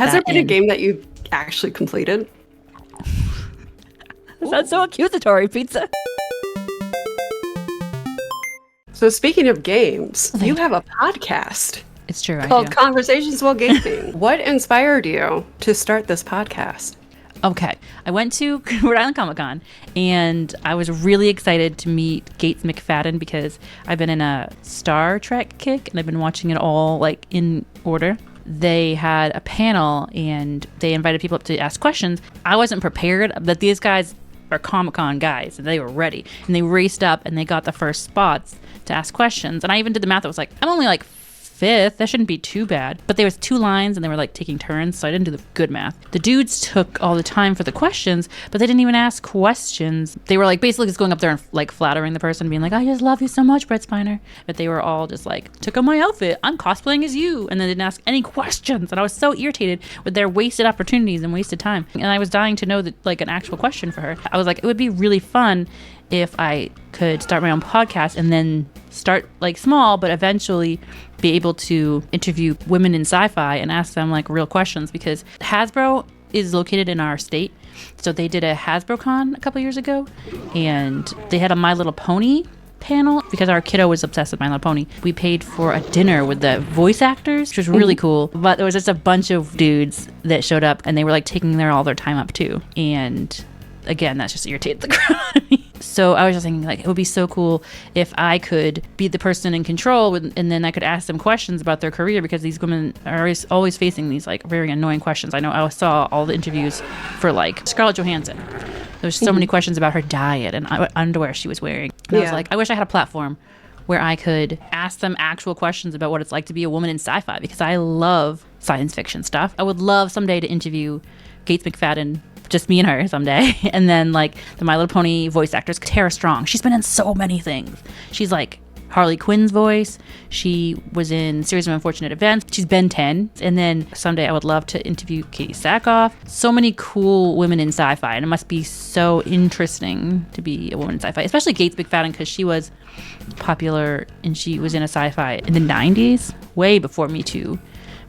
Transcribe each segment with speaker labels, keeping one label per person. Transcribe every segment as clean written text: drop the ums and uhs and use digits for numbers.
Speaker 1: Has there been a game that you've actually completed?
Speaker 2: That's so accusatory, Pizza.
Speaker 1: So speaking of games, you have a podcast.
Speaker 2: It's true.
Speaker 1: Called Conversations While Gaming. What inspired you to start this podcast?
Speaker 2: Okay. I went to Rhode Island Comic Con and I was really excited to meet Gates McFadden because I've been in a Star Trek kick and I've been watching it all like in order. They had a panel and they invited people up to ask questions. I wasn't prepared, but these guys are Comic-Con guys and they were ready and they raced up and they got the first spots to ask questions. And I even did the math. I was like, I'm only like fifth. That shouldn't be too bad. But there was 2 lines and they were like taking turns, so I didn't do the good math. The dudes took all the time for the questions, but they didn't even ask questions. They were like basically just going up there and like flattering the person, being like, I just love you so much, Brett Spiner. But they were all just like, took on my outfit. I'm cosplaying as you. And then didn't ask any questions. And I was so irritated with their wasted opportunities and wasted time. And I was dying to know that like an actual question for her. I was like, it would be really fun if I could start my own podcast and then start like small, but eventually be able to interview women in sci-fi and ask them like real questions, because Hasbro is located in our state. So they did a HasbroCon a couple years ago and they had a My Little Pony panel because our kiddo was obsessed with My Little Pony. We paid for a dinner with the voice actors, which was really cool. But there was just a bunch of dudes that showed up and they were like taking all their time up too. And again, that's just irritated the crap out of me. So I was just thinking, like, it would be so cool if I could be the person in control and then I could ask them questions about their career, because these women are always facing these, like, very annoying questions. I know I saw all the interviews for, like, Scarlett Johansson. There's so many questions about her diet and what underwear she was wearing. And I was like, I wish I had a platform where I could ask them actual questions about what it's like to be a woman in sci-fi, because I love science fiction stuff. I would love someday to interview Gates McFadden, just me and her someday. And then like the My Little Pony voice actors, Tara Strong. She's been in so many things. She's like Harley Quinn's voice. She was in Series of Unfortunate Events. She's Ben 10. And then someday I would love to interview Katie Sackhoff. So many cool women in sci-fi. And it must be so interesting to be a woman in sci-fi, especially Gates McFadden, because she was popular and she was in a sci-fi in the 90s, way before Me Too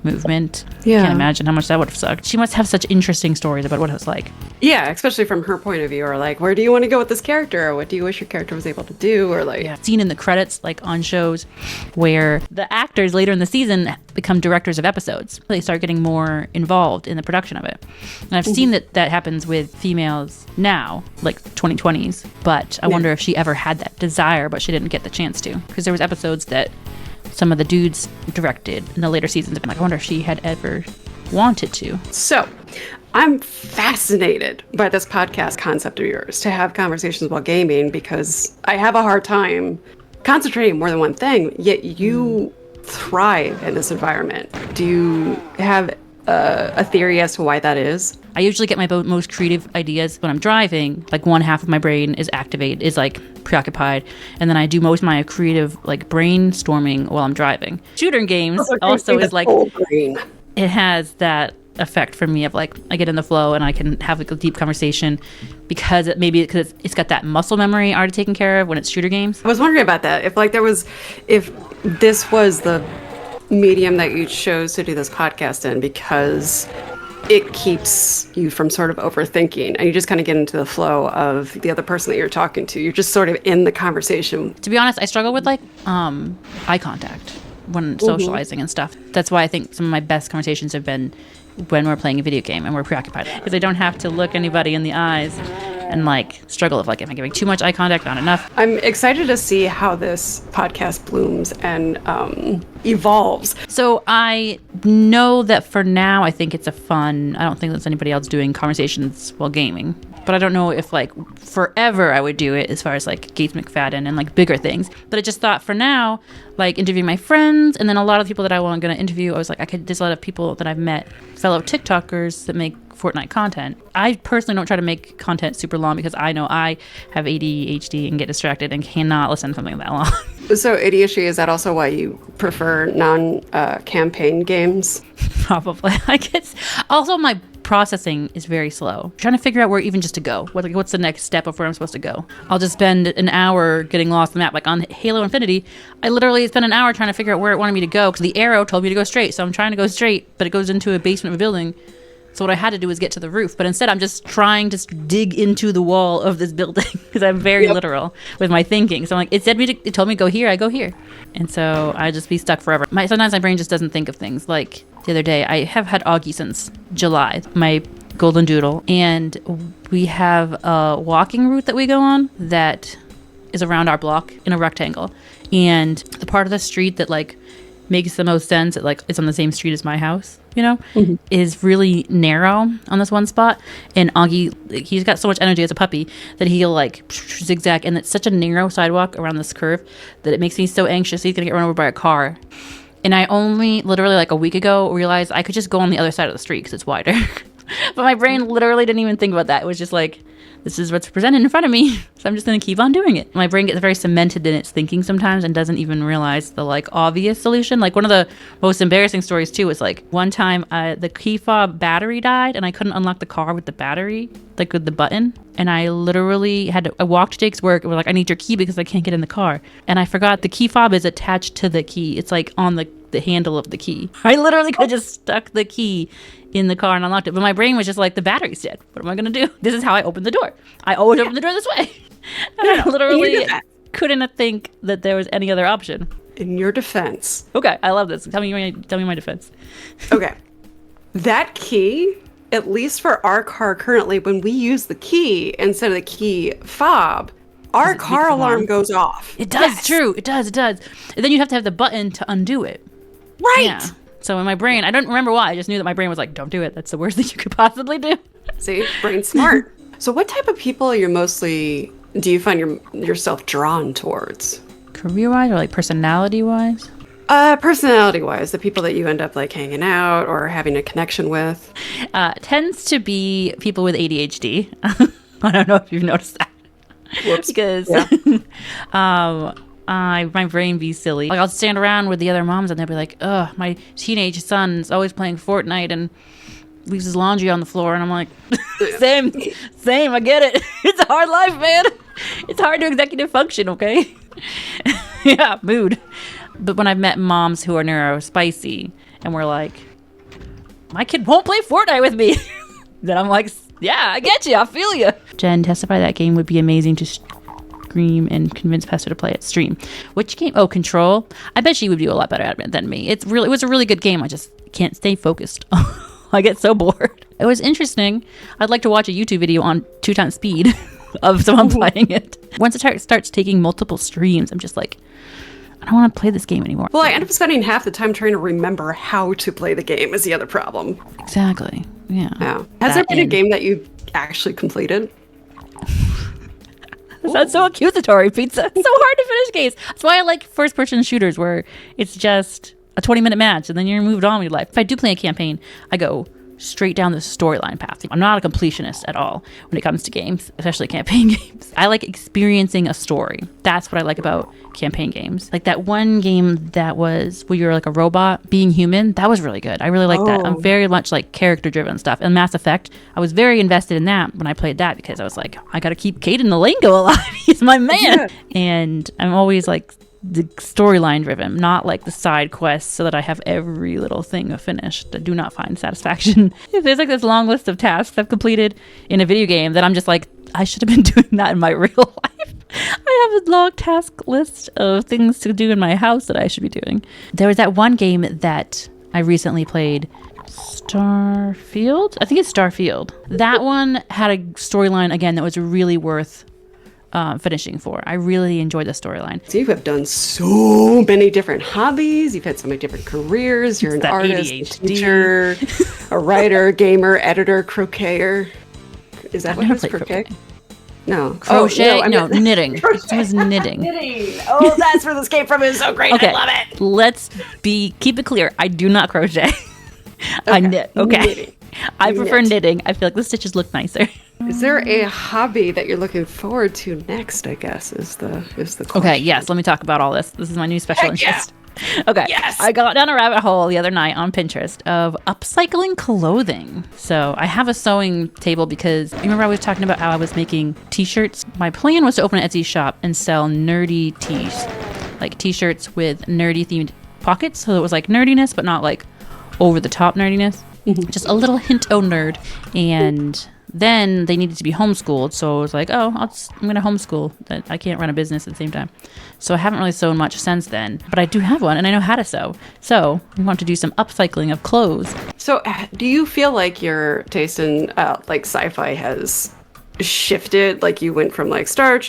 Speaker 2: movement. Can't imagine how much that would have sucked. She must have such interesting stories about what it was like.
Speaker 1: Yeah, especially from her point of view, or like, where do you want to go with this character, or what do you wish your character was able to do, or like
Speaker 2: seen in the credits, like on shows where the actors later in the season become directors of episodes. They start getting more involved in the production of it. And I've seen that happens with females now, like 2020s, but I wonder if she ever had that desire, but she didn't get the chance to, because there was episodes that some of the dudes directed in the later seasons. I've been like, I wonder if she had ever wanted to.
Speaker 1: So I'm fascinated by this podcast concept of yours, to have conversations while gaming, because I have a hard time concentrating more than one thing, yet you thrive in this environment. Do you have a theory as to why that is?
Speaker 2: I usually get my most creative ideas when I'm driving. Like one half of my brain is like preoccupied, and then I do most of my creative like brainstorming while I'm driving. Shooter games also is like, it has that effect for me of like, I get in the flow and I can have like a deep conversation because it's got that muscle memory already taken care of when it's shooter games.
Speaker 1: I was wondering about that. If this was the medium that you chose to do this podcast in, because it keeps you from sort of overthinking and you just kind of get into the flow of the other person that you're talking to. You're just sort of in the conversation.
Speaker 2: To be honest, I struggle with like eye contact when socializing and stuff. That's why I think some of my best conversations have been when we're playing a video game and we're preoccupied, because I don't have to look anybody in the eyes and like struggle of like, am I giving too much eye contact, not enough?
Speaker 1: I'm excited to see how this podcast blooms and evolves.
Speaker 2: So I know that for now, I think it's I don't think there's anybody else doing conversations while gaming, but I don't know if like forever I would do it as far as like Gates McFadden and like bigger things. But I just thought for now, like interviewing my friends and then a lot of people that I want to interview, I was like, there's a lot of people that I've met, fellow TikTokers that make Fortnite content. I personally don't try to make content super long because I know I have ADHD and get distracted and cannot listen to something that long.
Speaker 1: So ADHD, is that also why you prefer non-campaign games?
Speaker 2: Probably. I guess also my processing is very slow. Trying to figure out where even just to go. What's the next step of where I'm supposed to go? I'll just spend an hour getting lost in the map. Like on Halo Infinity, I literally spent an hour trying to figure out where it wanted me to go because the arrow told me to go straight. So I'm trying to go straight, but it goes into a basement of a building. So what I had to do was get to the roof, but instead I'm just trying to dig into the wall of this building because I'm very literal with my thinking. So I'm like, it told me to go here, I go here. And so I just be stuck forever. Sometimes my brain just doesn't think of things. Like the other day, I have had Augie since July, my golden doodle. And we have a walking route that we go on that is around our block in a rectangle. And the part of the street that like makes the most sense, it's on the same street as my house, is really narrow on this one spot. And Augie, he's got so much energy as a puppy that he'll like zigzag, and it's such a narrow sidewalk around this curve that it makes me so anxious he's gonna get run over by a car. And I only literally like a week ago realized I could just go on the other side of the street because it's wider. But my brain literally didn't even think about that. It was just like, this is what's presented in front of me, so I'm just going to keep on doing it. My brain gets very cemented in its thinking sometimes and doesn't even realize the like obvious solution. Like one of the most embarrassing stories too was like one time the key fob battery died and I couldn't unlock the car with the battery, like with the button. And I literally I walked to Jake's work and was like, I need your key because I can't get in the car. And I forgot the key fob is attached to the key. It's like on the handle of the key. I literally could have just stuck the key in the car and unlocked it. But my brain was just like, the battery's dead. What am I going to do? This is how I open the door. I always open the door this way. And I literally couldn't think that there was any other option.
Speaker 1: In your defense.
Speaker 2: Okay, I love this. Tell me my defense.
Speaker 1: Okay. That key, at least for our car currently, when we use the key instead of the key fob, our car alarm goes off.
Speaker 2: It does, yes. True. It does. And then you have to have the button to undo it.
Speaker 1: Right.
Speaker 2: Yeah. So in my brain, I don't remember why. I just knew that my brain was like, don't do it. That's the worst thing you could possibly do.
Speaker 1: See, brain smart. So what type of people do you find yourself drawn towards?
Speaker 2: Career-wise or like personality-wise?
Speaker 1: Personality-wise, the people that you end up like hanging out or having a connection with.
Speaker 2: Tends to be people with ADHD. I don't know if you've noticed that.
Speaker 1: Whoops.
Speaker 2: Because my brain be silly. Like I'll stand around with the other moms and they'll be like, ugh, my teenage son's always playing Fortnite and leaves his laundry on the floor. And I'm like, same, I get it. It's a hard life, man. It's hard to executive function, okay? Yeah, mood. But when I've met moms who are neurospicy and we're like, my kid won't play Fortnite with me, then I'm like, yeah, I get you. I feel you. Jen, testify that game would be amazing to scream and convince Pester to play it stream. Which game? Oh, Control. I bet she would do a lot better at it than me. It was a really good game. I just can't stay focused. I get so bored. It was interesting. I'd like to watch a YouTube video on 2x speed of someone playing it. Once it starts taking multiple streams, I'm just like, I don't want to play this game anymore.
Speaker 1: Well, I end up spending half the time trying to remember how to play the game is the other problem.
Speaker 2: Exactly. Yeah.
Speaker 1: Has there been a game that you've actually completed?
Speaker 2: That's so accusatory, Pizza. It's so hard to finish games. That's why I like first-person shooters where it's just a 20-minute match and then you're moved on with your life. If I do play a campaign, I go straight down the storyline path. I'm not a completionist at all when it comes to games, especially campaign games. I like experiencing a story. That's what I like about campaign games. Like that one game that was where you're like a robot being human, that was really good. I really like that. I'm very much like character-driven stuff. And Mass Effect, I was very invested in that when I played that because I was like, I gotta keep Caden Malengo alive. He's my man. Yeah. And I'm always like the storyline driven, not like the side quests so that I have every little thing finished. I do not find satisfaction. If there's like this long list of tasks I've completed in a video game that I'm just like, I should have been doing that in my real life. I have a long task list of things to do in my house that I should be doing. There was that one game that I recently played, Starfield? I think it's Starfield. That one had a storyline, again, that was really worth finishing for. I really enjoyed the storyline.
Speaker 1: So you have done so many different hobbies. You've had so many different careers. You're an artist, a teacher, a writer, gamer, editor, croqueter. Is that what it is? Croquet? No.
Speaker 2: Crochet? No, knitting. It was knitting.
Speaker 1: Oh, that's where this came from. It's so great. Okay. I love it.
Speaker 2: Let's keep it clear. I do not crochet. Okay. I knit. Okay. Knitting. I prefer knitting. I feel like the stitches look nicer.
Speaker 1: Is there a hobby that you're looking forward to next, I guess, is the question.
Speaker 2: Okay, yes. Let me talk about all this. This is my new special interest. Okay.
Speaker 1: Yes.
Speaker 2: I got down a rabbit hole the other night on Pinterest of upcycling clothing. So I have a sewing table because you remember I was talking about how I was making t-shirts. My plan was to open an Etsy shop and sell nerdy tees, like t-shirts with nerdy themed pockets. So it was like nerdiness, but not like over the top nerdiness. Just a little hint of nerd. And then they needed to be homeschooled, so I was like, I'm going to homeschool. I can't run a business at the same time. So I haven't really sewn much since then, but I do have one, and I know how to sew. So we want to do some upcycling of clothes.
Speaker 1: So do you feel like your taste in like sci-fi has shifted? Like you went from like Star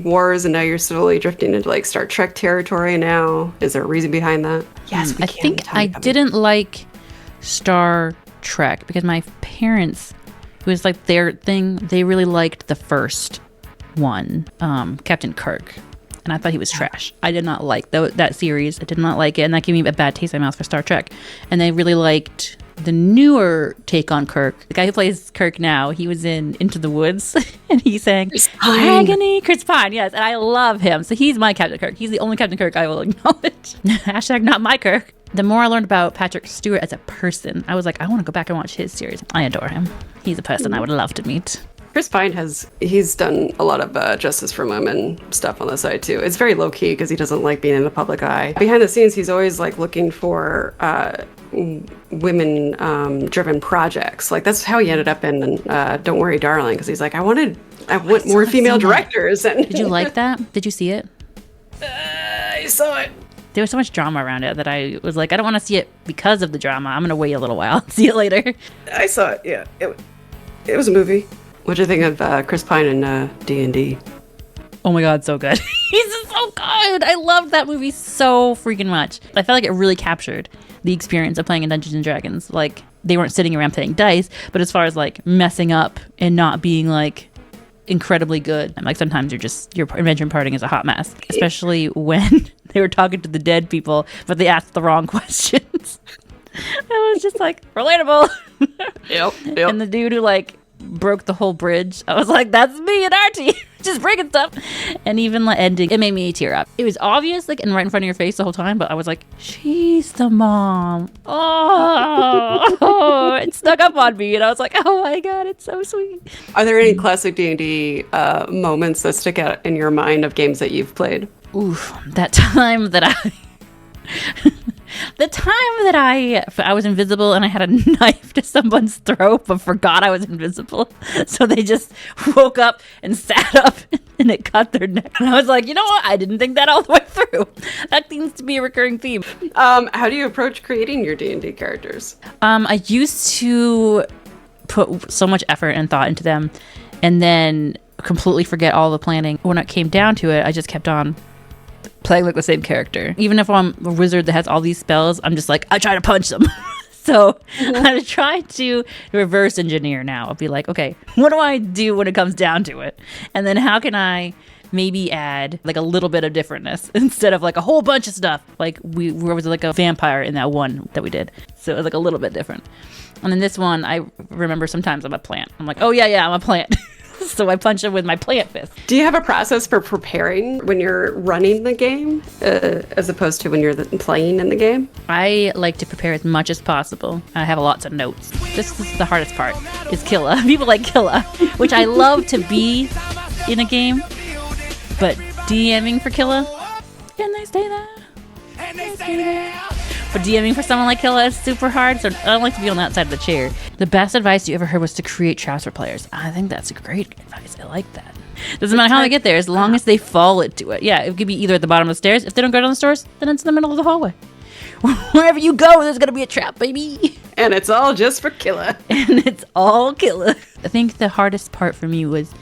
Speaker 1: Wars, and now you're slowly drifting into like Star Trek territory now? Is there a reason behind that? Yes,
Speaker 2: I think I didn't like Star Trek because my parents... It was like their thing. They really liked the first one, Captain Kirk. And I thought he was trash. I did not like that series. I did not like it. And that gave me a bad taste in my mouth for Star Trek. And they really liked the newer take on Kirk. The guy who plays Kirk now, he was in Into the Woods. And he sang Agony. Chris Pine, yes. And I love him. So he's my Captain Kirk. He's the only Captain Kirk I will acknowledge. Hashtag not my Kirk. The more I learned about Patrick Stewart as a person, I was like, I want to go back and watch his series. I adore him. He's a person I would love to meet.
Speaker 1: Chris Pine he's done a lot of Justice for Women stuff on the side too. It's very low key because he doesn't like being in the public eye. Behind the scenes, he's always like looking for women driven projects. Like that's how he ended up in Don't Worry Darling, because he's like, I want more female directors. And
Speaker 2: did you like that? Did you see it?
Speaker 1: I saw it.
Speaker 2: There was so much drama around it that I was like, I don't want to see it because of the drama. I'm going to wait a little while and see it later.
Speaker 1: I saw it, yeah. It was a movie. What do you think of Chris Pine and D&D?
Speaker 2: Oh my God, so good. He's so good. I loved that movie so freaking much. I felt like it really captured the experience of playing in Dungeons & Dragons. Like, they weren't sitting around playing dice, but as far as like messing up and not being like incredibly good. And like sometimes your adventure partying is a hot mess, especially when they were talking to the dead people, but they asked the wrong questions. I was just like, relatable.
Speaker 1: Yep.
Speaker 2: And the dude who like broke the whole bridge, I was like, that's me and Artie, just breaking stuff. And even the ending, it made me tear up. It was obvious, like, and right in front of your face the whole time, but I was like, she's the mom. Oh, it snuck up on me, and I was like, oh my God, it's so sweet.
Speaker 1: Are there any classic D&D moments that stick out in your mind of games that you've played?
Speaker 2: Oof, that time that I was invisible and I had a knife to someone's throat but forgot I was invisible. So they just woke up and sat up and it cut their neck. And I was like, you know what? I didn't think that all the way through. That seems to be a recurring theme.
Speaker 1: How do you approach creating your D&D characters?
Speaker 2: I used to put so much effort and thought into them and then completely forget all the planning. When it came down to it, I just kept on playing like the same character. Even if I'm a wizard that has all these spells, I'm just like, I try to punch them. So I try to reverse engineer now. I'll be like, okay, what do I do when it comes down to it? And then how can I maybe add like a little bit of differentness instead of like a whole bunch of stuff? Like we was like a vampire in that one that we did. So it was like a little bit different. And then this one, I remember sometimes I'm a plant. I'm like, oh yeah, I'm a plant. So I punch him with my plant fist.
Speaker 1: Do you have a process for preparing when you're running the game as opposed to when you're playing in the game?
Speaker 2: I like to prepare as much as possible. I have lots of notes. This is the hardest part, is Killa. People like Killa, which I love to be in a game, but DMing for Killa, can they stay there? But DMing for someone like Killa is super hard, so I don't like to be on that side of the chair. The best advice you ever heard was to create traps for players. I think that's great advice. I like that. Doesn't matter how they get there, as long as they fall into it. Yeah, it could be either at the bottom of the stairs. If they don't go down the stairs, then it's in the middle of the hallway. Wherever you go, there's going to be a trap, baby.
Speaker 1: And it's all just for Killa.
Speaker 2: And it's all Killa. I think the hardest part for me was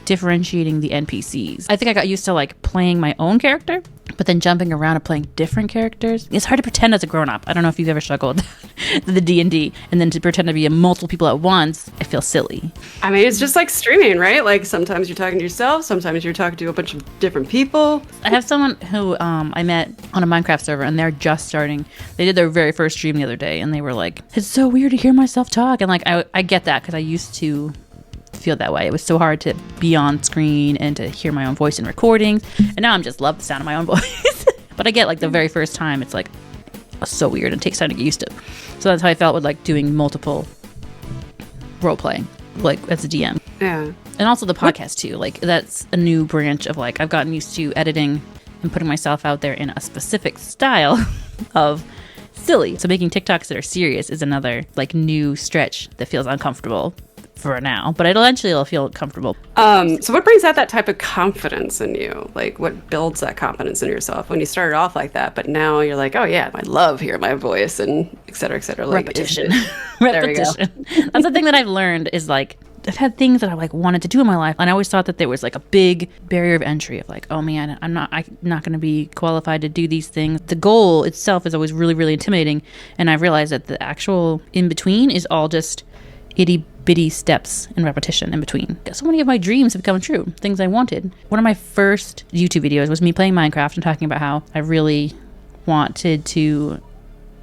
Speaker 2: differentiating the NPCs. I think I got used to like playing my own character, but then jumping around and playing different characters. It's hard to pretend as a grown-up. I don't know if you've ever struggled with the D&D, and then to pretend to be multiple people at once, I feel silly.
Speaker 1: I mean, it's just like streaming, right? Like sometimes you're talking to yourself, sometimes you're talking to a bunch of different people.
Speaker 2: I have someone who I met on a Minecraft server, and they're just starting. They did their very first stream the other day, and they were like, it's so weird to hear myself talk. And like, I get that, because I used to feel that way. It was so hard to be on screen and to hear my own voice in recordings, and now I'm just love the sound of my own voice. But I get like the very first time, it's like so weird and takes time to get used to. So that's how I felt with like doing multiple role playing, like as a DM.
Speaker 1: Yeah.
Speaker 2: And also the podcast too. Like that's a new branch of like I've gotten used to editing and putting myself out there in a specific style of silly. So making TikToks that are serious is another like new stretch that feels uncomfortable for now, but it'll feel comfortable.
Speaker 1: So what brings out that type of confidence in you? Like what builds that confidence in yourself when you started off like that, but now you're like, oh yeah, I love hearing my voice and et cetera, et cetera. Like,
Speaker 2: Repetition.
Speaker 1: Repetition.
Speaker 2: That's the thing that I've learned is like, I've had things that I like wanted to do in my life, and I always thought that there was like a big barrier of entry of like, oh man, I'm not going to be qualified to do these things. The goal itself is always really, really intimidating, and I've realized that the actual in between is all just itty bitty steps and repetition in between. So many of my dreams have come true, things I wanted. One of my first YouTube videos was me playing Minecraft and talking about how I really wanted to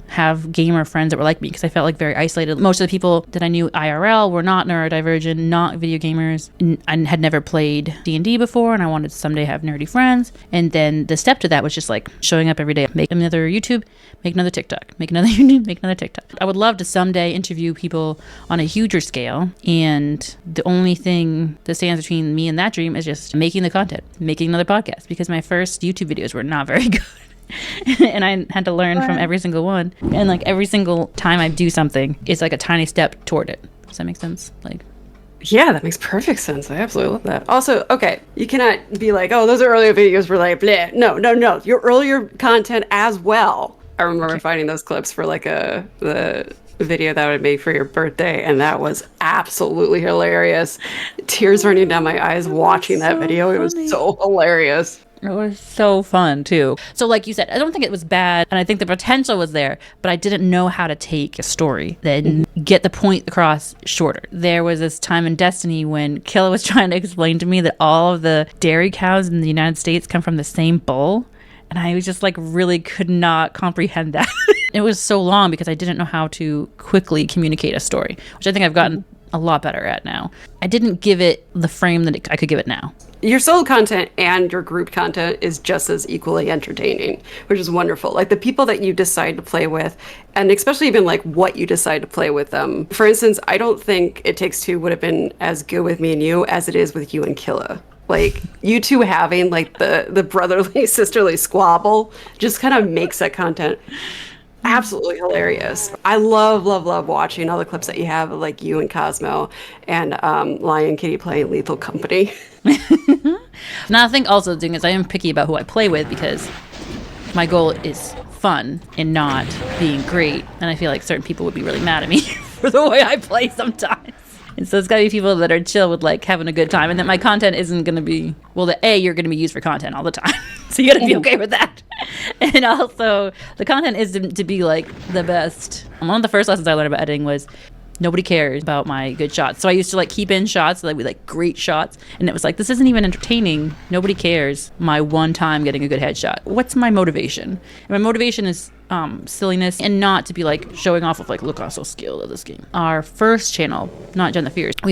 Speaker 2: have gamer friends that were like me because I felt like very isolated. Most of the people that I knew IRL were not neurodivergent, not video gamers. I had never played D&D before, and I wanted to someday have nerdy friends. And then the step to that was just like showing up every day, make another YouTube, make another TikTok, make another YouTube, make another TikTok. I would love to someday interview people on a huger scale, and the only thing that stands between me and that dream is just making the content, making another podcast, because my first YouTube videos were not very good. And I had to learn from every single one. And like every single time I do something, it's like a tiny step toward it. Does that make sense? Like,
Speaker 1: yeah, that makes perfect sense. I absolutely love that. Also, okay, you cannot be like, oh, those earlier videos were like, bleh. No. Your earlier content as well. I remember finding those clips for like the video that I would make for your birthday, and that was absolutely hilarious. Tears running down my eyes watching that video. It was so hilarious.
Speaker 2: It was so fun too. So like you said, I don't think it was bad, and I think the potential was there, but I didn't know how to take a story then get the point across shorter. There was this time in Destiny when Killa was trying to explain to me that all of the dairy cows in the United States come from the same bull, and I was just like really could not comprehend that. It was so long because I didn't know how to quickly communicate a story, which I think I've gotten a lot better at now. I didn't give it the frame that I could give it now.
Speaker 1: Your solo content and your group content is just as equally entertaining, which is wonderful. Like the people that you decide to play with, and especially even like what you decide to play with them. For instance, I don't think It Takes Two would have been as good with me and you as it is with you and Killa. Like you two having like the brotherly, sisterly squabble just kind of makes that content absolutely hilarious. I love watching all the clips that you have of like you and Cosmo and Lion Kitty playing Lethal Company.
Speaker 2: Now I think also the thing is I am picky about who I play with because my goal is fun and not being great, and I feel like certain people would be really mad at me for the way I play sometimes. And so it's got to be people that are chill with like having a good time, and that my content isn't going to be, well, you're going to be used for content all the time. So you got to be okay with that. And also the content is to be like the best. One of the first lessons I learned about editing was nobody cares about my good shots. So I used to like keep in shots that would be like great shots, and it was like, this isn't even entertaining. Nobody cares my one time getting a good headshot. What's my motivation? And my motivation is silliness, and not to be like showing off of like, look, I'm so skilled at this game. Our first channel, not Jennthefierce,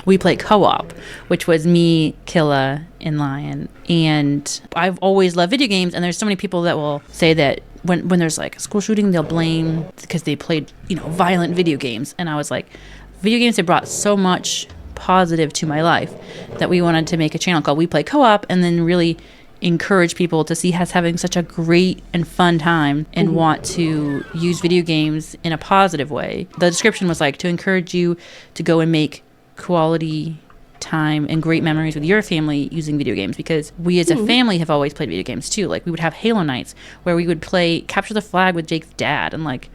Speaker 2: we played co-op, which was me, Killa, and Lion. And I've always loved video games, and there's so many people that will say that when there's like a school shooting, they'll blame because they played, violent video games. And I was like, video games have brought so much positive to my life that we wanted to make a channel called We Play Co-op, and then really encourage people to see us having such a great and fun time and want to use video games in a positive way. The description was like to encourage you to go and make quality time and great memories with your family using video games, because we as a family have always played video games too. Like we would have Halo nights where we would play Capture the Flag with Jake's dad and like,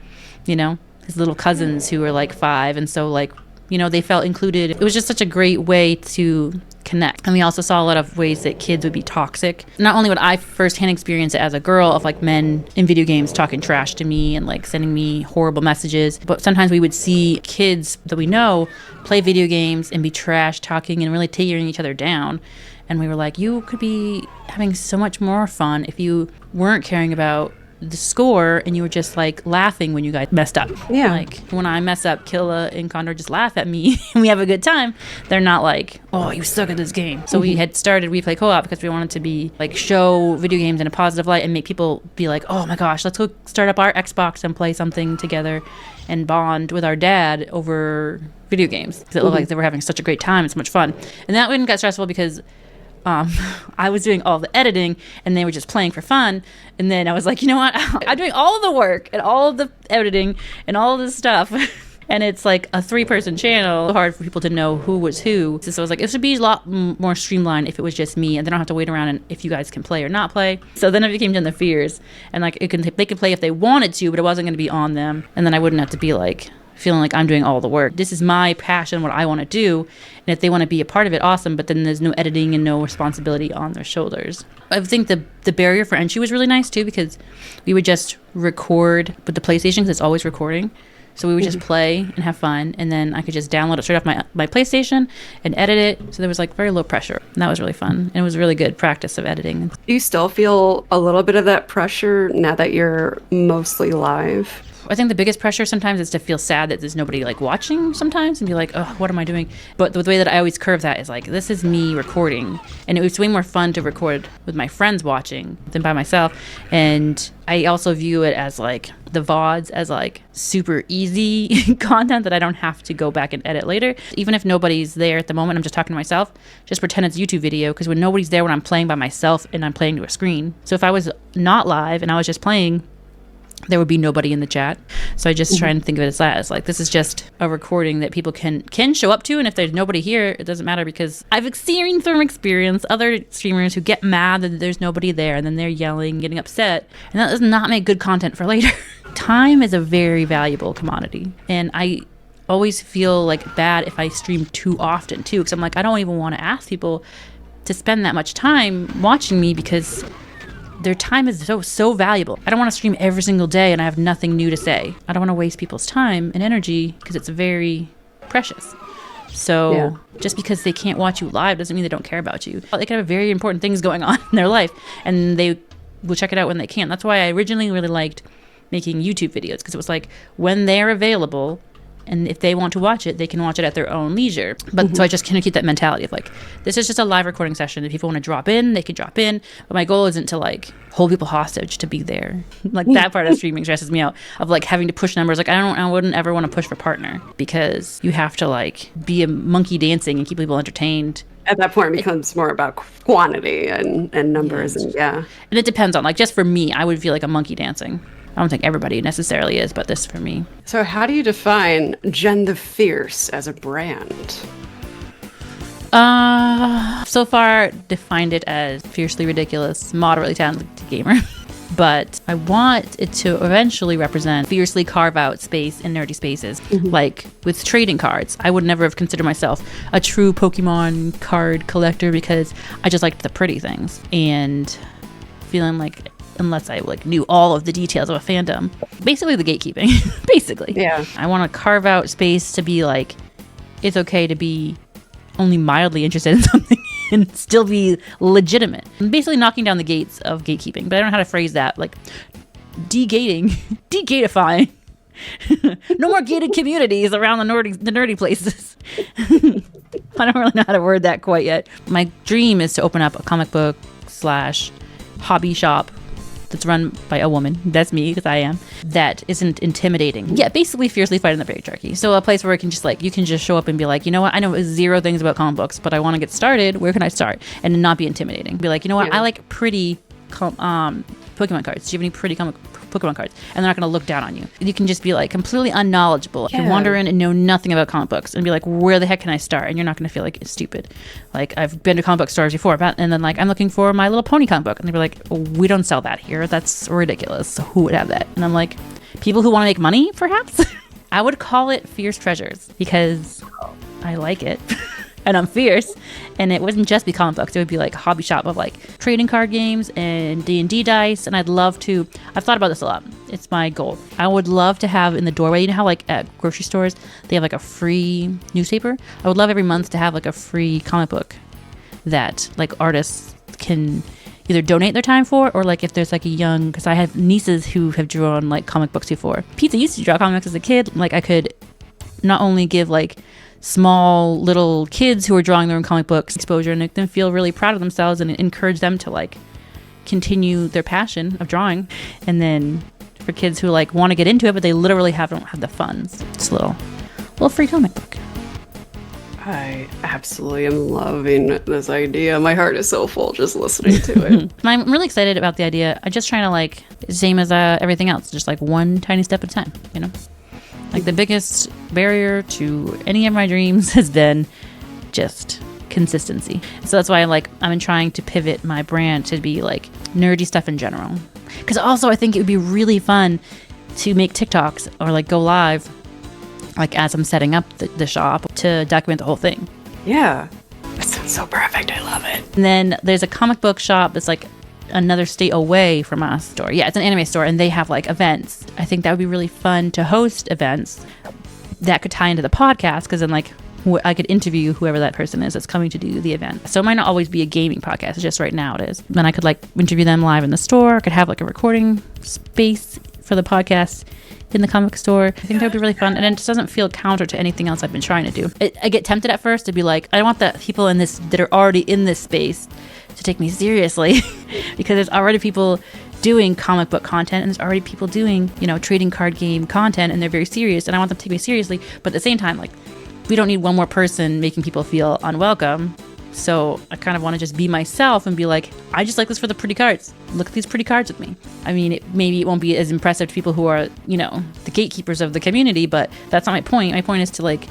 Speaker 2: his little cousins who were like 5, and so like, they felt included. It was just such a great way to connect. And we also saw a lot of ways that kids would be toxic. Not only would I firsthand experience it as a girl of like men in video games talking trash to me and like sending me horrible messages, but sometimes we would see kids that we know play video games and be trash talking and really tearing each other down. And we were like, you could be having so much more fun if you weren't caring about the score and you were just like laughing when you guys messed up.
Speaker 1: Yeah.
Speaker 2: Like when I mess up, Killa and Condor just laugh at me and we have a good time. They're not like, oh, you suck at this game. So we had started We Play Co-op because we wanted to be like show video games in a positive light and make people be like, oh my gosh, let's go start up our Xbox and play something together and bond with our dad over video games. Because it looked like they were having such a great time. It's so much fun. And that one got stressful because I was doing all the editing and they were just playing for fun. And then I was like, you know what? I'm doing all of the work and all of the editing and all of this stuff. And it's like a 3-person channel. Hard for people to know who was who. So I was like, it should be a lot more streamlined if it was just me and they don't have to wait around and if you guys can play or not play. So then it became Jennthefierce. And like they could play if they wanted to, but it wasn't going to be on them. And then I wouldn't have to be like feeling like I'm doing all the work. This is my passion, what I want to do. And if they want to be a part of it, awesome. But then there's no editing and no responsibility on their shoulders. I think the barrier for entry was really nice too, because we would just record with the PlayStation because it's always recording. So we would just play and have fun. And then I could just download it straight off my PlayStation and edit it. So there was like very low pressure. And that was really fun. And it was really good practice of editing.
Speaker 1: Do you still feel a little bit of that pressure now that you're mostly live?
Speaker 2: I think the biggest pressure sometimes is to feel sad that there's nobody like watching sometimes and be like, oh, what am I doing? But the way that I always curve that is like, this is me recording. And it was way more fun to record with my friends watching than by myself. And I also view it as like the VODs as like super easy content that I don't have to go back and edit later. Even if nobody's there at the moment, I'm just talking to myself, just pretend it's a YouTube video, because when nobody's there when I'm playing by myself and I'm playing to a screen. So if I was not live and I was just playing, there would be nobody in the chat. So I just try and think of it as that, as like, this is just a recording that people can show up to. And if there's nobody here, it doesn't matter, because I've experienced from experience other streamers who get mad that there's nobody there and then they're yelling, getting upset. And that does not make good content for later. Time is a very valuable commodity. And I always feel like bad if I stream too often too, because I'm like, I don't even want to ask people to spend that much time watching me, because their time is so valuable. I don't want to stream every single day and I have nothing new to say. I don't want to waste people's time and energy because it's very precious. So just because they can't watch you live doesn't mean they don't care about you. They can have very important things going on in their life and they will check it out when they can. That's why I originally really liked making YouTube videos, because it was like when they're available and if they want to watch it, they can watch it at their own leisure. But so I just kind of keep that mentality of like, this is just a live recording session. If people want to drop in, they can drop in. But my goal isn't to like hold people hostage to be there. Like that part of streaming stresses me out, of like having to push numbers. Like I wouldn't ever want to push for partner, because you have to like be a monkey dancing and keep people entertained.
Speaker 1: At that point, it becomes more about quantity and numbers. And
Speaker 2: it depends on, like, just for me, I would feel like a monkey dancing. I don't think everybody necessarily is, but this for me.
Speaker 1: So how do you define Jennthefierce as a brand?
Speaker 2: So far, defined it as fiercely ridiculous, moderately talented gamer. But I want it to eventually represent fiercely carve out space in nerdy spaces. Like with trading cards, I would never have considered myself a true Pokemon card collector, because I just liked the pretty things. And feeling like, unless I like knew all of the details of a fandom, basically the gatekeeping, basically.
Speaker 1: Yeah.
Speaker 2: I want to carve out space to be like, it's okay to be only mildly interested in something and still be legitimate. I'm basically knocking down the gates of gatekeeping, but I don't know how to phrase that. Like de-gating, de-gatifying. No more gated communities around the nerdy places. I don't really know how to word that quite yet. My dream is to open up a comic book / hobby shop that's run by a woman, that's me, because I am, that isn't intimidating. Yeah, basically fiercely fighting the patriarchy. So a place where it can just like, you can just show up and be like, you know what, I know 0 things about comic books, but I want to get started. Where can I start? And not be intimidating. Be like, you know what, I like pretty Pokemon cards. Do you have any pretty Pokemon cards? And they're not going to look down on you. You can just be like completely unknowledgeable. You can wander in and know nothing about comic books and be like, where the heck can I start? And you're not going to feel like it's stupid. Like, I've been to comic book stores before, and then like, I'm looking for My Little Pony comic book. And they'd be like, we don't sell that here. That's ridiculous. So who would have that? And I'm like, people who want to make money, perhaps? I would call it Fierce Treasures, because I like it. And I'm fierce, and it wouldn't just be comic books. It would be like a hobby shop of like trading card games and D&D dice. And I've thought about this a lot. It's my goal. I would love to have in the doorway, you know how like at grocery stores they have like a free newspaper? I would love every month to have like a free comic book that like artists can either donate their time for, or like if there's like a young, because I have nieces who have drawn like comic books before. Pizza used to draw comics as a kid. Like I could not only give like small little kids who are drawing their own comic books exposure and make them feel really proud of themselves and encourage them to like continue their passion of drawing. And then for kids who like want to get into it, but they literally don't have the funds, it's a little free comic book.
Speaker 1: I absolutely am loving this idea. My heart is so full just listening to it.
Speaker 2: I'm really excited about the idea. I'm just trying to like, same as everything else, just like one tiny step at a time, you know? Like the biggest barrier to any of my dreams has been just consistency. So that's why I'm trying to pivot my brand to be like nerdy stuff in general. Because also I think it would be really fun to make TikToks or like go live like as I'm setting up the shop to document the whole thing.
Speaker 1: Yeah. That sounds so perfect. I love it.
Speaker 2: And then there's a comic book shop that's like another state away from us store. Yeah, it's an anime store and they have like events. I think that would be really fun to host events that could tie into the podcast, because then like I could interview whoever that person is that's coming to do the event. So it might not always be a gaming podcast. It's just right now it is. Then I could like interview them live in the store. I could have like a recording space for the podcast in the comic store. I think that would be really fun. And it just doesn't feel counter to anything else I've been trying to do. I get tempted at first to be like, I don't want the people in this that are already in this space to take me seriously because there's already people doing comic book content and there's already people doing, trading card game content, and they're very serious and I want them to take me seriously. But at the same time, like, we don't need one more person making people feel unwelcome. So I kind of want to just be myself and be like, I just like this for the pretty cards. Look at these pretty cards with me. I mean, maybe it won't be as impressive to people who are, the gatekeepers of the community, but that's not my point. My point is to like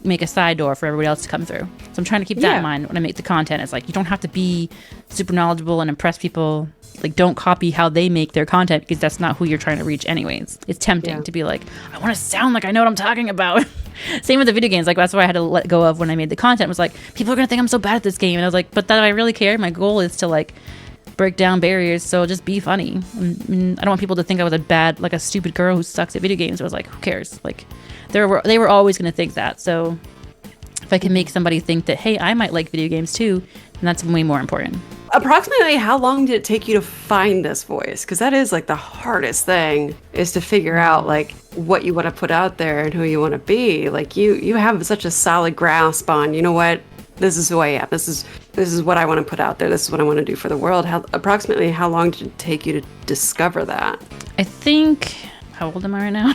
Speaker 2: make a side door for everybody else to come through. So I'm trying to keep that in mind when I make the content. It's like, you don't have to be super knowledgeable and impress people. Like, don't copy how they make their content, because that's not who you're trying to reach anyways. It's tempting to be like, I want to sound like I know what I'm talking about. Same with the video games. Like, that's what I had to let go of when I made the content. It was like, people are going to think I'm so bad at this game. And I was like, but that I really care. My goal is to like break down barriers. So just be funny. I don't want people to think I was a stupid girl who sucks at video games. I was like, who cares? Like, they were always going to think that. So if I can make somebody think that, hey, I might like video games too, then that's way more important.
Speaker 1: Approximately how long did it take you to find this voice? Because that is like the hardest thing, is to figure out like what you want to put out there and who you want to be. Like you have such a solid grasp on, you know what, this is who I am. This is what I want to put out there. This is what I want to do for the world. Approximately how long did it take you to discover that?
Speaker 2: I think, how old am I right now?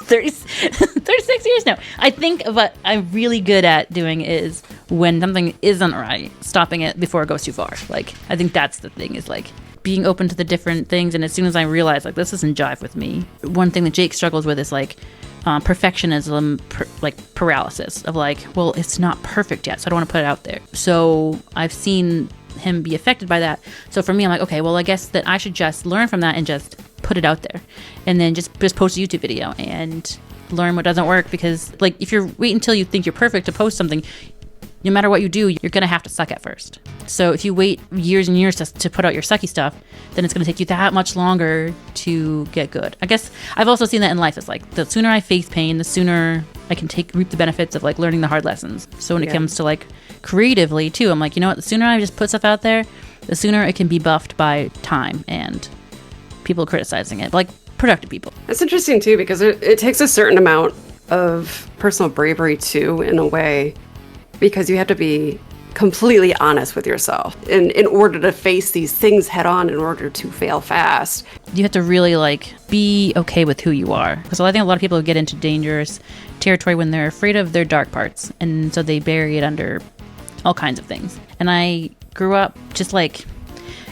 Speaker 2: 36 years now. I think what I'm really good at doing is when something isn't right, stopping it before it goes too far. Like, I think that's the thing, is like being open to the different things. And as soon as I realize like this doesn't jive with me, one thing that Jake struggles with is like perfectionism, paralysis of like, well, it's not perfect yet, so I don't want to put it out there. So I've seen him be affected by that. So for me, I'm like, okay, well, I guess that I should just learn from that and just put it out there, and then just post a YouTube video and learn what doesn't work. Because like, if you're wait until you think you're perfect to post something, no matter what you do, you're gonna have to suck at first. So if you wait years and years to put out your sucky stuff, then it's gonna take you that much longer to get good. I guess I've also seen that in life. It's like, the sooner I face pain, the sooner I can reap the benefits of like learning the hard lessons. So when it comes to like creatively too, I'm like, you know what, the sooner I just put stuff out there, the sooner it can be buffed by time and people criticizing it, like productive people.
Speaker 1: It's interesting too, because it takes a certain amount of personal bravery too, in a way, because you have to be completely honest with yourself in order to face these things head on, in order to fail fast.
Speaker 2: You have to really like be okay with who you are, because I think a lot of people get into dangerous territory when they're afraid of their dark parts, and so they bury it under all kinds of things. And I grew up just like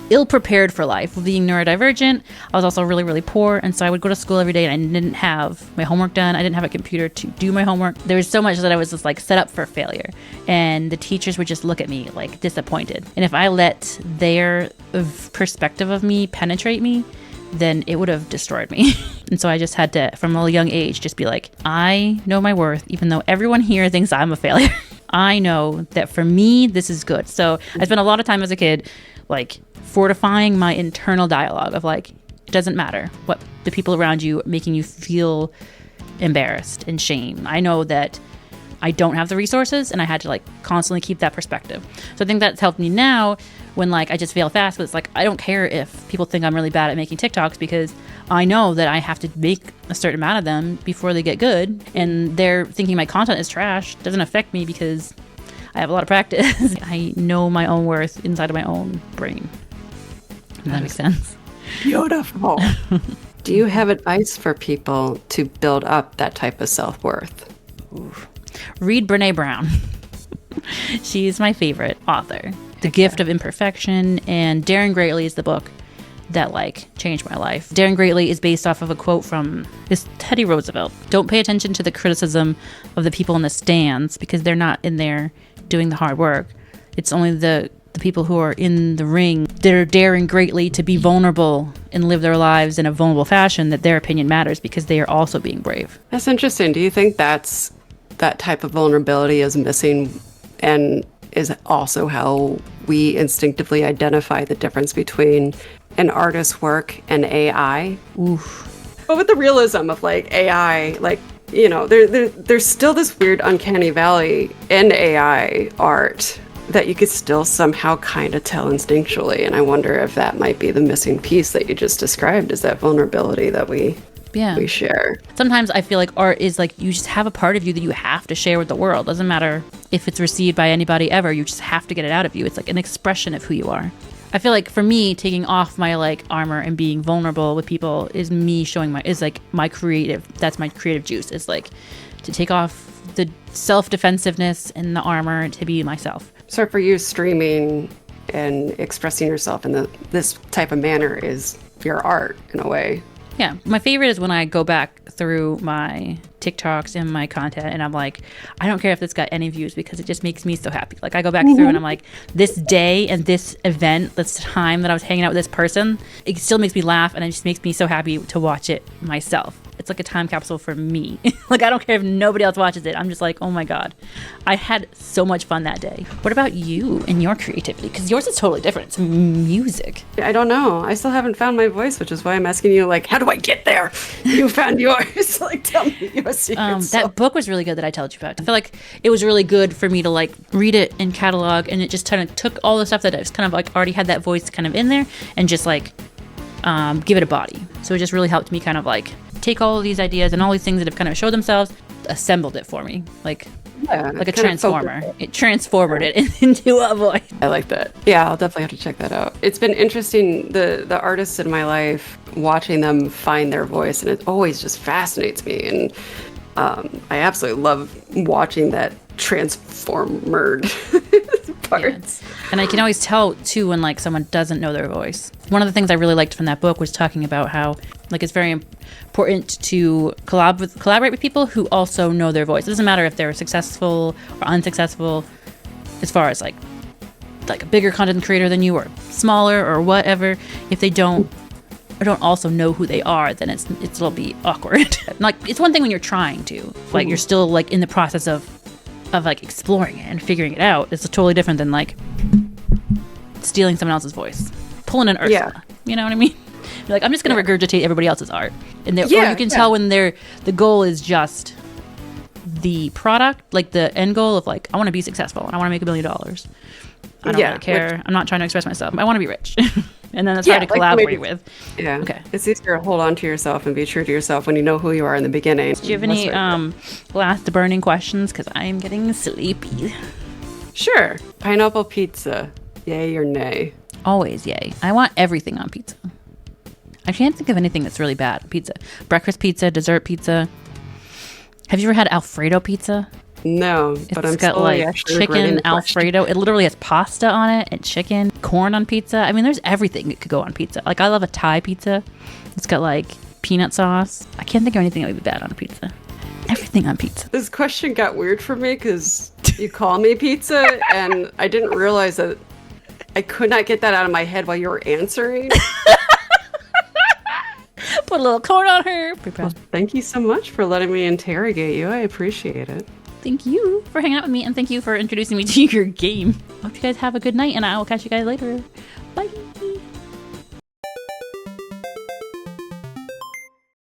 Speaker 2: ill-prepared for life. Being neurodivergent, I was also really, really poor, and so I would go to school every day and I didn't have my homework done. I didn't have a computer to do my homework. There was so much that I was just like set up for failure, and the teachers would just look at me like disappointed. And if I let their perspective of me penetrate me, then it would have destroyed me. And so I just had to, from a young age, just be like, I know my worth, even though everyone here thinks I'm a failure. I know that for me, this is good. So I spent a lot of time as a kid like fortifying my internal dialogue of like, it doesn't matter what the people around you are making you feel embarrassed and shame. I know that I don't have the resources, and I had to like constantly keep that perspective. So I think that's helped me now when like I just fail fast, but it's like I don't care if people think I'm really bad at making TikToks, because I know that I have to make a certain amount of them before they get good, and they're thinking my content is trash. Doesn't affect me because I have a lot of practice. I know my own worth inside of my own brain. Does that make sense?
Speaker 1: Beautiful. Do you have advice for people to build up that type of self-worth?
Speaker 2: Read Brene Brown. She's my favorite author. The Gift of Imperfection and Daring Greatly is the book that like changed my life. Daring Greatly is based off of a quote from this Teddy Roosevelt. Don't pay attention to the criticism of the people in the stands, because they're not in there doing the hard work. It's only the people who are in the ring that are daring greatly to be vulnerable and live their lives in a vulnerable fashion, that their opinion matters, because they are also being brave.
Speaker 1: That's interesting. Do you think that type of vulnerability is missing, and is also how we instinctively identify the difference between an artist's work and AI?
Speaker 2: Oof.
Speaker 1: But with the realism of like AI, like, you know, there's still this weird uncanny valley in AI art that you could still somehow kind of tell instinctually. And I wonder if that might be the missing piece that you just described, is that vulnerability that we share.
Speaker 2: Sometimes I feel like art is like, you just have a part of you that you have to share with the world. Doesn't matter if it's received by anybody ever. You just have to get it out of you. It's like an expression of who you are. I feel like for me, taking off my like armor and being vulnerable with people is me showing my creative. That's my creative juice. Is like to take off the self-defensiveness and the armor to be myself.
Speaker 1: So for you, streaming and expressing yourself in this type of manner is your art in a way.
Speaker 2: Yeah. My favorite is when I go back through my TikToks and my content and I'm like, I don't care if this got any views, because it just makes me so happy. Like I go back through and I'm like, this day and this event, this time that I was hanging out with this person, it still makes me laugh, and it just makes me so happy to watch it myself. It's like a time capsule for me. Like I don't care if nobody else watches it. I'm just like, oh my God, I had so much fun that day. What about you and your creativity? Because yours is totally different. It's music.
Speaker 1: I don't know. I still haven't found my voice, which is why I'm asking you, like, how do I get there? You found yours. Like, tell me your secrets.
Speaker 2: That book was really good that I told you about. I feel like it was really good for me to like read it and catalog, and it just kind of took all the stuff that I was kind of like already had that voice kind of in there and just like give it a body. So it just really helped me kind of like take all of these ideas and all these things that have kind of showed themselves, assembled it for me, like a transformer. It transformed it into a voice.
Speaker 1: I like that. Yeah, I'll definitely have to check that out. It's been interesting, the artists in my life, watching them find their voice, and it always just fascinates me. And I absolutely love watching that transformed parts.
Speaker 2: Yeah. And I can always tell too when like someone doesn't know their voice. One of the things I really liked from that book was talking about how like it's very important to collaborate with people who also know their voice. It doesn't matter if they're successful or unsuccessful, as far as like a bigger content creator than you or smaller or whatever. If they don't also know who they are, then it'll be awkward. Like it's one thing when you're trying to, like you're still like in the process of like exploring it and figuring it out. It's totally different than like stealing someone else's voice, pulling an Ursula.
Speaker 1: Yeah.
Speaker 2: You know what I mean? You're like, I'm just going to regurgitate everybody else's art, and or you can tell when the goal is just the product, like the end goal of like, I want to be successful and I want to make $1 million. I don't really care. I'm not trying to express myself. I want to be rich. And then it's hard to collaborate with.
Speaker 1: Yeah. Okay. It's easier to hold on to yourself and be true to yourself when you know who you are in the beginning.
Speaker 2: Do you have any last burning questions? Because I am getting sleepy.
Speaker 1: Sure. Pineapple pizza. Yay or nay?
Speaker 2: Always yay. I want everything on pizza. I can't think of anything that's really bad on pizza. Breakfast pizza, dessert pizza. Have you ever had Alfredo pizza?
Speaker 1: No, but
Speaker 2: it's got like chicken Alfredo. It literally has pasta on it and chicken, corn on pizza. I mean, there's everything that could go on pizza. Like I love a Thai pizza. It's got like peanut sauce. I can't think of anything that would be bad on a pizza. Everything on pizza.
Speaker 1: This question got weird for me because you call me pizza and I didn't realize that I could not get that out of my head while you were answering.
Speaker 2: Put a little corn on her.
Speaker 1: Well, thank you so much for letting me interrogate you. I appreciate it.
Speaker 2: Thank you for hanging out with me, and thank you for introducing me to your game. Hope you guys have a good night, and I will catch you guys later. Bye.